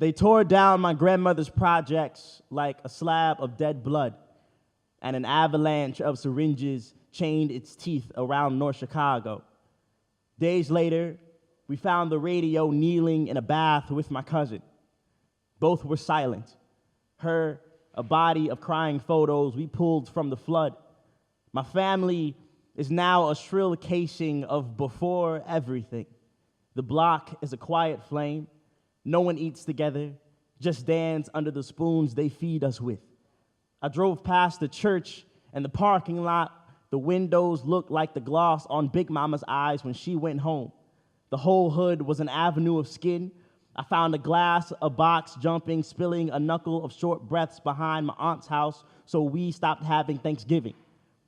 They tore down my grandmother's projects like a slab of dead blood, and an avalanche of syringes chained its teeth around North Chicago. Days later, we found the radio kneeling in a bath with my cousin. Both were silent. Her, a body of crying photos we pulled from the flood. My family is now a shrill casing of before everything. The block is a quiet flame. No one eats together, just dance under the spoons they feed us with. I drove past the church and the parking lot. The windows looked like the gloss on Big Mama's eyes when she went home. The whole hood was an avenue of skin. I found a glass, a box jumping, spilling a knuckle of short breaths behind my aunt's house, so we stopped having Thanksgiving.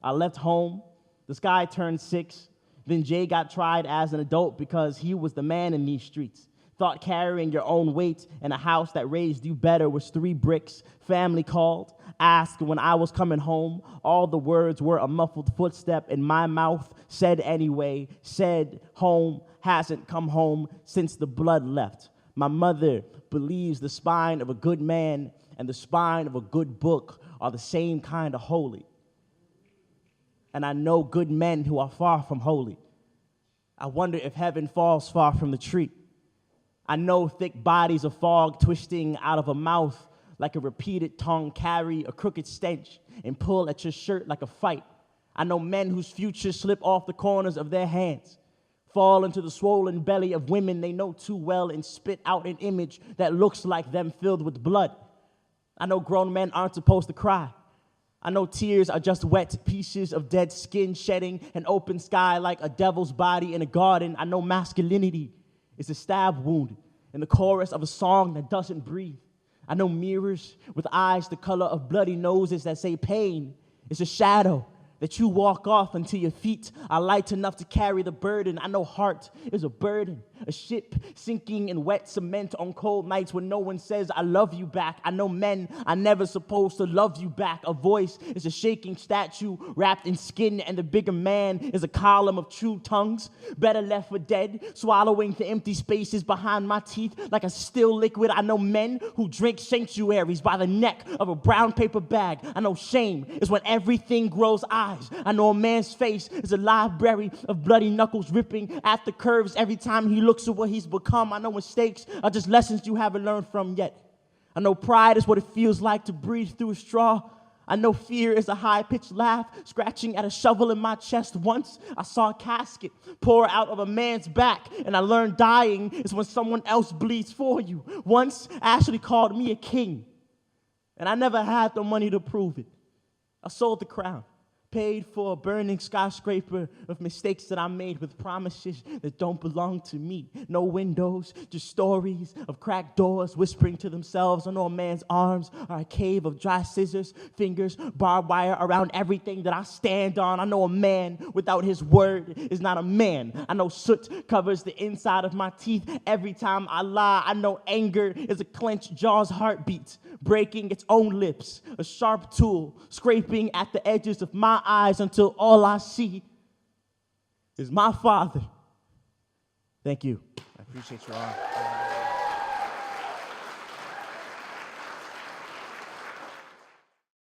I left home. The sky turned 6. Then Jay got tried as an adult because he was the man in these streets. Thought carrying your own weight in a house that raised you better was 3 bricks. Family called, asked when I was coming home. All the words were a muffled footstep in my mouth. Said anyway, said home, hasn't come home since the blood left. My mother believes the spine of a good man and the spine of a good book are the same kind of holy. And I know good men who are far from holy. I wonder if heaven falls far from the tree. I know thick bodies of fog twisting out of a mouth like a repeated tongue carry a crooked stench and pull at your shirt like a fight. I know men whose futures slip off the corners of their hands, fall into the swollen belly of women they know too well and spit out an image that looks like them filled with blood. I know grown men aren't supposed to cry. I know tears are just wet pieces of dead skin shedding an open sky like a devil's body in a garden. I know masculinity is a stab wound in the chorus of a song that doesn't breathe. I know mirrors with eyes the color of bloody noses that say pain is a shadow that you walk off until your feet are light enough to carry the burden. I know heart is a burden, a ship sinking in wet cement on cold nights when no one says I love you back. I know men are never supposed to love you back. A voice is a shaking statue wrapped in skin, and the bigger man is a column of true tongues, better left for dead, swallowing the empty spaces behind my teeth like a still liquid. I know men who drink sanctuaries by the neck of a brown paper bag. I know shame is when everything grows eyes. I know a man's face is a library of bloody knuckles ripping at the curves every time he looks at what he's become. I know mistakes are just lessons you haven't learned from yet. I know pride is what it feels like to breathe through a straw. I know fear is a high-pitched laugh scratching at a shovel in my chest. Once I saw a casket pour out of a man's back, and I learned dying is when someone else bleeds for you. Once Ashley called me a king, and I never had the money to prove it. I sold the crown, paid for a burning skyscraper of mistakes that I made with promises that don't belong to me. No windows, just stories of cracked doors whispering to themselves. I know a man's arms are a cave of dry scissors, fingers, barbed wire around everything that I stand on. I know a man without his word is not a man. I know soot covers the inside of my teeth every time I lie. I know anger is a clenched jaw's heartbeat, breaking its own lips, a sharp tool scraping at the edges of my eyes until all I see is my father. Thank you. I appreciate you all.